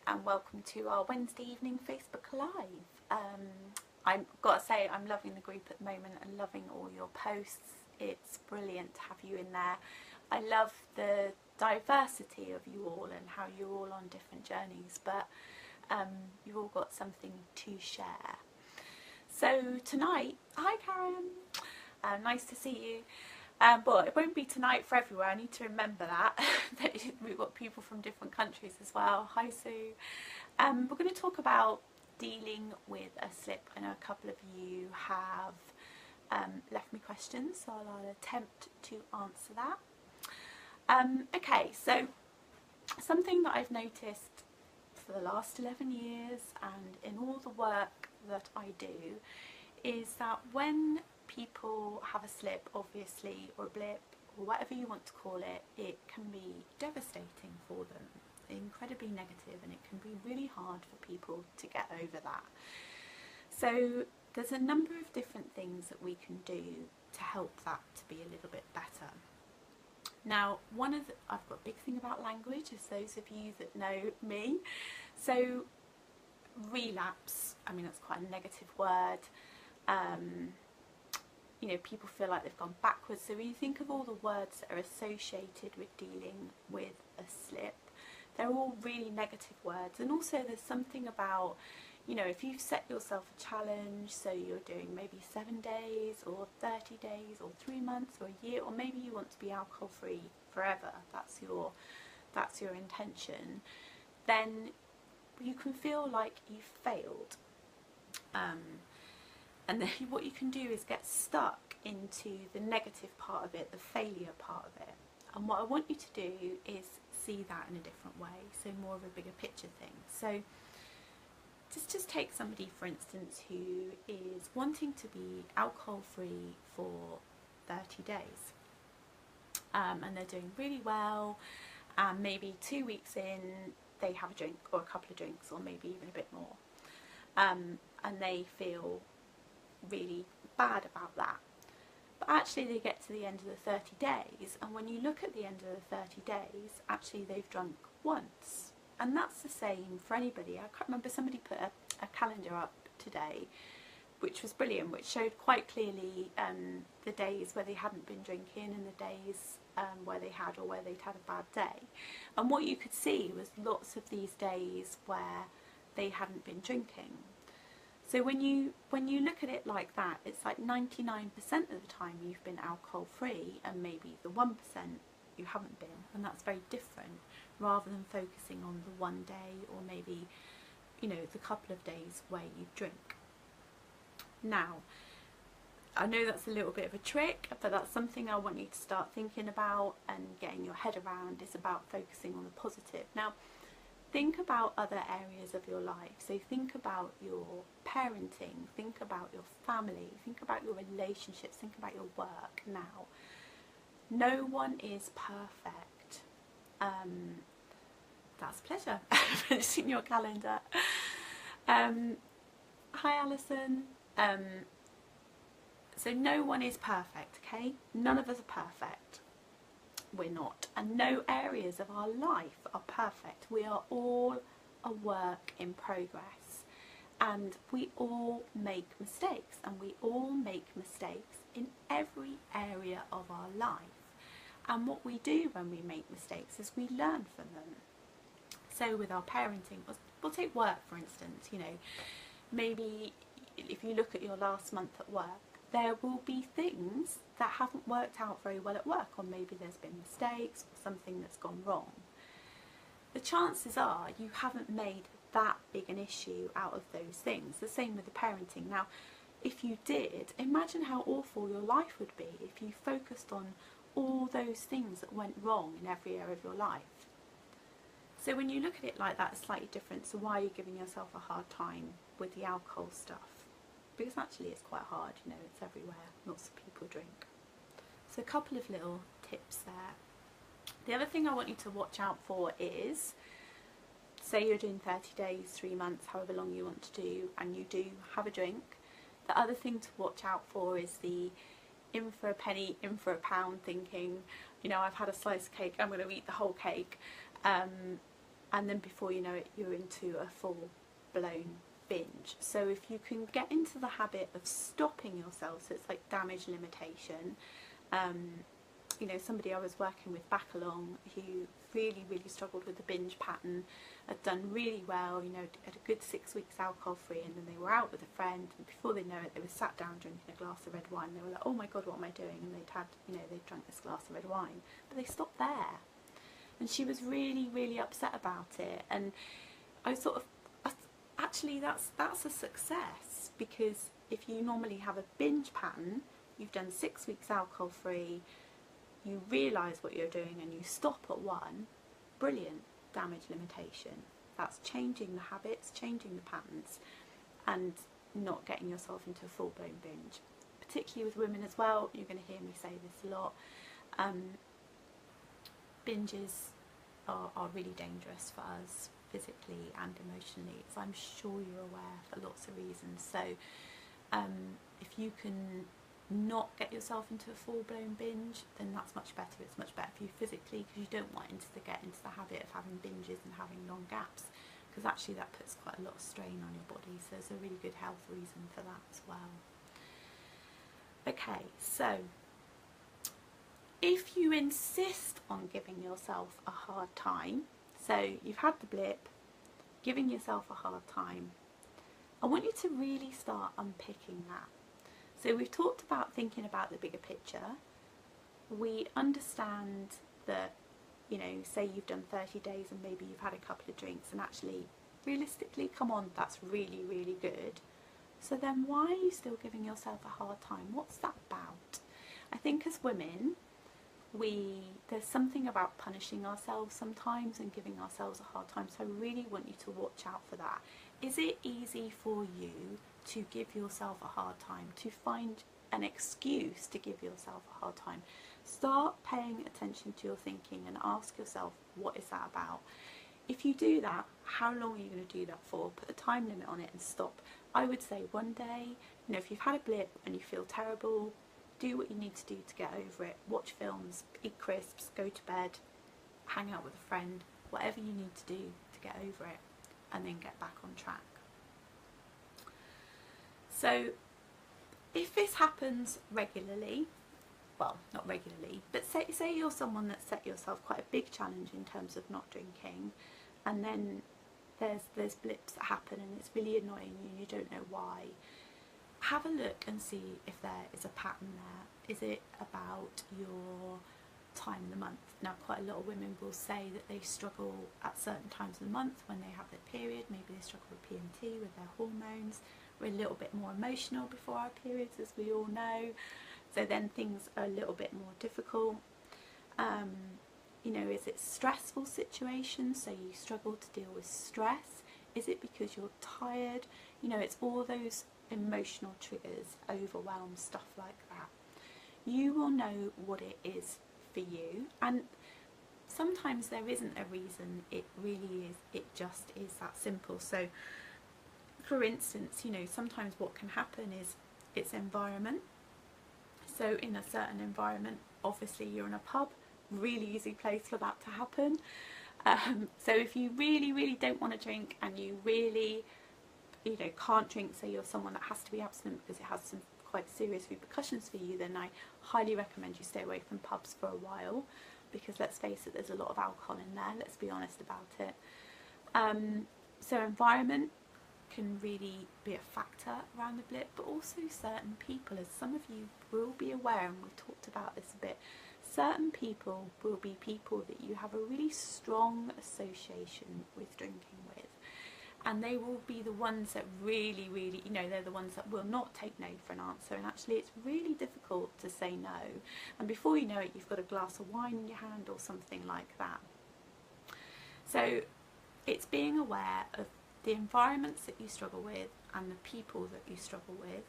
and welcome to our Wednesday evening Facebook Live. I've got to say I'm loving the group at the moment and loving all your posts. It's brilliant to have you in there. I love the diversity of you all and how you're all on different journeys, but you've all got something to share. So tonight, hi Karen, nice to see you. But it won't be tonight for everywhere. I need to remember that. We've got people from different countries as well. Hi Sue. We're going to talk about dealing with a slip. I know a couple of you have left me questions, so I'll attempt to answer that. Okay, so something that I've noticed for the last 11 years and in all the work that I do is that when people have a slip, obviously, or a blip, or whatever you want to call it, it can be devastating for them, incredibly negative, and it can be really hard for people to get over that. So there's a number of different things that we can do to help that to be a little bit better. Now, I've got a big thing about language, as those of you that know me. So relapse, I mean, that's quite a negative word. You know, people feel like they've gone backwards. So when you think of all the words that are associated with dealing with a slip, they're all really negative words. And also there's something about, you know, if you've set yourself a challenge, so you're doing maybe 7 days or 30 days or 3 months or a year, or maybe you want to be alcohol free forever, that's your intention, then you can feel like you've failed. And then what you can do is get stuck into the negative part of it, the failure part of it. And what I want you to do is see that in a different way, so more of a bigger picture thing. So just take somebody, for instance, who is wanting to be alcohol free for 30 days. And they're doing really well, and maybe 2 weeks in they have a drink or a couple of drinks or maybe even a bit more. And they feel really bad about that, but actually they get to the end of the 30 days, and when you look at the end of the 30 days, actually they've drunk once. And that's the same for anybody. I can't remember, somebody put a calendar up today which was brilliant, which showed quite clearly the days where they hadn't been drinking and the days where they had, or where they'd had a bad day. And what you could see was lots of these days where they hadn't been drinking. So when you look at it like that, it's like 99% of the time you've been alcohol free, and maybe the 1% you haven't been, and that's very different, rather than focusing on the 1 day or maybe, you know, the couple of days where you drink. Now, I know that's a little bit of a trick, but that's something I want you to start thinking about and getting your head around, is about focusing on the positive. Now, think about other areas of your life. So think about your parenting, think about your family, think about your relationships, think about your work. Now, no one is perfect. That's a pleasure. It's in your calendar. Hi Alison. So no one is perfect, okay? None of us are perfect. We're not, and no areas of our life are perfect. We are all a work in progress, and we all make mistakes, and we all make mistakes in every area of our life. And what we do when we make mistakes is we learn from them. So with our parenting, we'll take work for instance. You know, maybe if you look at your last month at work, there will be things that haven't worked out very well at work, or maybe there's been mistakes or something that's gone wrong. The chances are you haven't made that big an issue out of those things. The same with the parenting. Now, if you did, imagine how awful your life would be if you focused on all those things that went wrong in every area of your life. So when you look at it like that, it's slightly different. So why are you giving yourself a hard time with the alcohol stuff? Because actually it's quite hard, you know, it's everywhere, lots of people drink. So a couple of little tips there. The other thing I want you to watch out for is, say you're doing 30 days, 3 months, however long you want to do, and you do have a drink. The other thing to watch out for is the in for a penny, in for a pound thinking, you know, I've had a slice of cake, I'm going to eat the whole cake. and then before you know it, you're into a full blown binge. So if you can get into the habit of stopping yourself, so it's like damage limitation. You know, somebody I was working with back along who really struggled with the binge pattern, had done really well, you know, had a good 6 weeks alcohol free, and then they were out with a friend, and before they know it, they were sat down drinking a glass of red wine. They were like, oh my god, what am I doing? And they'd had, you know, they'd drunk this glass of red wine, but they stopped there, and she was really upset about it. And I sort of, actually that's a success, because if you normally have a binge pattern, you've done 6 weeks alcohol free, you realise what you're doing and you stop at one, brilliant. Damage limitation. That's changing the habits, changing the patterns, and not getting yourself into a full-blown binge. Particularly with women as well, you're going to hear me say this a lot. Binges are really dangerous for us physically and emotionally, as I'm sure you're aware, for lots of reasons. So if you can not get yourself into a full-blown binge, then that's much better. It's much better for you physically, because you don't want to get into the habit of having binges and having long gaps, because actually that puts quite a lot of strain on your body. So there's a really good health reason for that as well. Okay, so if you insist on giving yourself a hard time, so you've had the blip, giving yourself a hard time, I want you to really start unpicking that. So we've talked about thinking about the bigger picture. We understand that, you know, say you've done 30 days and maybe you've had a couple of drinks, and actually, realistically, come on, that's really good. So then why are you still giving yourself a hard time? What's that about? I think as women, there's something about punishing ourselves sometimes and giving ourselves a hard time. So I really want you to watch out for that. Is it easy for you to give yourself a hard time, to find an excuse to give yourself a hard time? Start paying attention to your thinking and ask yourself, what is that about? If you do that, how long are you going to do that for? Put a time limit on it and stop. I would say one day. You know, if you've had a blip and you feel terrible, do what you need to do to get over it. Watch films, eat crisps, go to bed, hang out with a friend, whatever you need to do to get over it, and then get back on track. So if this happens regularly, well, not regularly, but say you're someone that set yourself quite a big challenge in terms of not drinking, and then there's blips that happen and it's really annoying you and you don't know why, have a look and see if there is a pattern there. Is it about your time in the month? Now, quite a lot of women will say that they struggle at certain times of the month when they have their period. Maybe they struggle with PMT, with their hormones. We're a little bit more emotional before our periods, as we all know, so then things are a little bit more difficult. You know, is it stressful situations, so you struggle to deal with stress? Is it because you're tired? You know, it's all those emotional triggers, overwhelm, stuff like that. You will know what it is for you, and sometimes there isn't a reason. It really is, it just is that simple. So for instance, you know, sometimes what can happen is it's environment. So in a certain environment, obviously you're in a pub, really easy place for that to happen. So if you really don't want to drink, and you really, you know, can't drink, say you're someone that has to be abstinent because it has some quite serious repercussions for you, then I highly recommend you stay away from pubs for a while, because let's face it, there's a lot of alcohol in there, let's be honest about it. So environment can really be a factor around the blip, but also certain people, as some of you will be aware, and we've talked about this a bit, certain people will be people that you have a really strong association with drinking with, and they will be the ones that really, you know, they're the ones that will not take no for an answer, and actually it's really difficult to say no, and before you know it, you've got a glass of wine in your hand or something like that. So it's being aware of the environments that you struggle with and the people that you struggle with,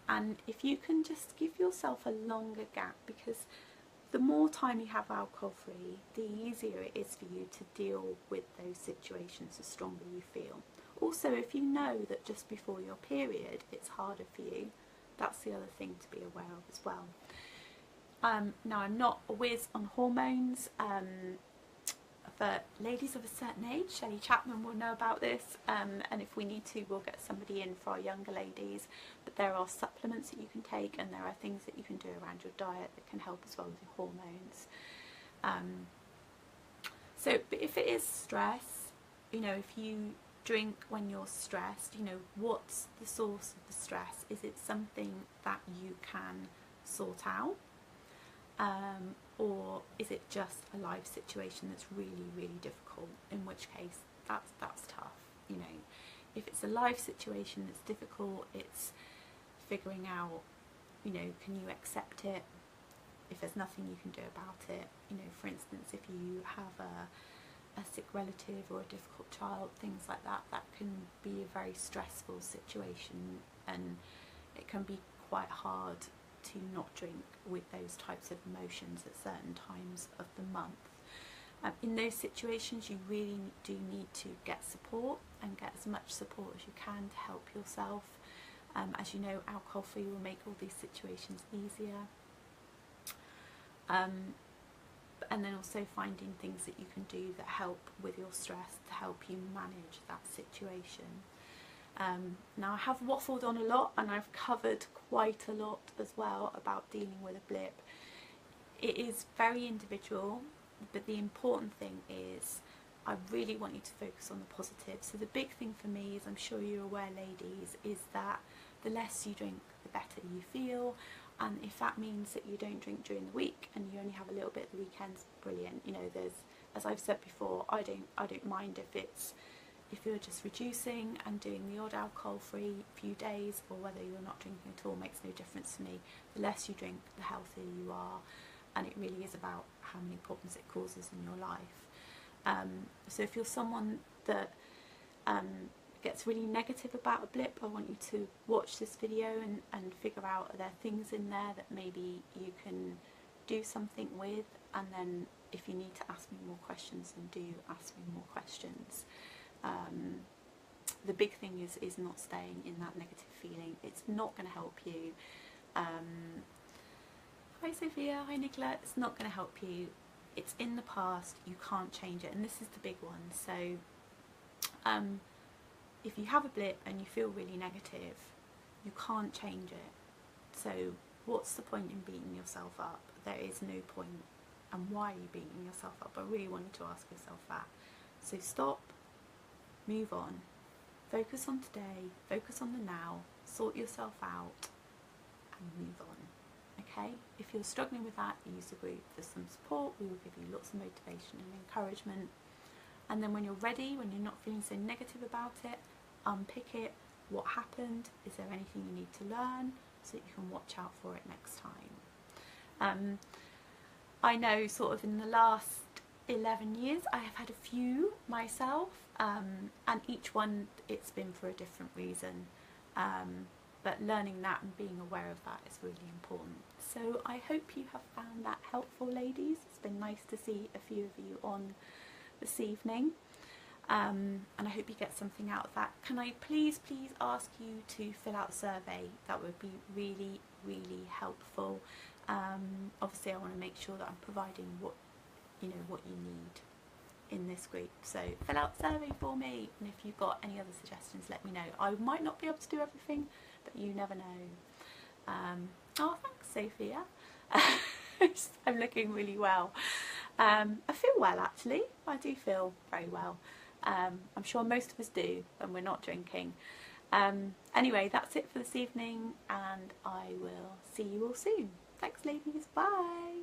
and if you can just give yourself a longer gap, because the more time you have alcohol free, the easier it is for you to deal with those situations, the stronger you feel. Also, if you know that just before your period it's harder for you, that's the other thing to be aware of as well. Now, I'm not a whiz on hormones. for ladies of a certain age. Shelley Chapman will know about this, and if we need to, we'll get somebody in for our younger ladies. But there are supplements that you can take, and there are things that you can do around your diet that can help as well with your hormones. But if it is stress, you know, if you drink when you're stressed, you know, what's the source of the stress? Is it something that you can sort out? Or is it just a life situation that's really, really difficult, in which case that's tough. You know, if it's a life situation that's difficult, it's figuring out, you know, can you accept it? If there's nothing you can do about it, you know, for instance, if you have a sick relative or a difficult child, things like that, that can be a very stressful situation, and it can be quite hard to not drink with those types of emotions at certain times of the month. In those situations, you really do need to get support, and get as much support as you can to help yourself. As you know, alcohol free will make all these situations easier. And then also finding things that you can do that help with your stress to help you manage that situation. Now, I have waffled on a lot, and I've covered quite a lot as well about dealing with a blip. It is very individual, but the important thing is I really want you to focus on the positive. So the big thing for me, as I'm sure you're aware, ladies, is that the less you drink, the better you feel. And if that means that you don't drink during the week and you only have a little bit at the weekends, brilliant. You know, there's, as I've said before, I don't mind if you're just reducing and doing the odd alcohol-free few days, or whether you're not drinking at all, makes no difference to me. The less you drink, the healthier you are, and it really is about how many problems it causes in your life. So if you're someone that gets really negative about a blip, I want you to watch this video and figure out, are there things in there that maybe you can do something with, and then if you need to ask me more questions, then do ask me more questions. The big thing is not staying in that negative feeling. It's not going to help you. Hi Sophia, hi Nicola. It's not going to help you. It's in the past, you can't change it, and this is the big one. So if you have a blip and you feel really negative, you can't change it. So what's the point in beating yourself up? There is no point. And why are you beating yourself up? I really want you to ask yourself that. So stop, move on, focus on today, focus on the now, sort yourself out, and move on. Okay? If you're struggling with that, use the group for some support. We will give you lots of motivation and encouragement. And then when you're ready, when you're not feeling so negative about it, unpick it. What happened? Is there anything you need to learn so that you can watch out for it next time? I know sort of in the last 11 years I have had a few myself, and each one it's been for a different reason, but learning that and being aware of that is really important. So I hope you have found that helpful, ladies. It's been nice to see a few of you on this evening, and I hope you get something out of that. Can I please ask you to fill out a survey? That would be really, really helpful. Obviously I want to make sure that I'm providing what you need in this group. So fill out the survey for me, and if you've got any other suggestions, let me know. I might not be able to do everything, but you never know. Oh, thanks Sophia. I'm looking really well. I feel well, actually. I do feel very well. I'm sure most of us do when we're not drinking. Anyway, that's it for this evening, and I will see you all soon. Thanks ladies, bye!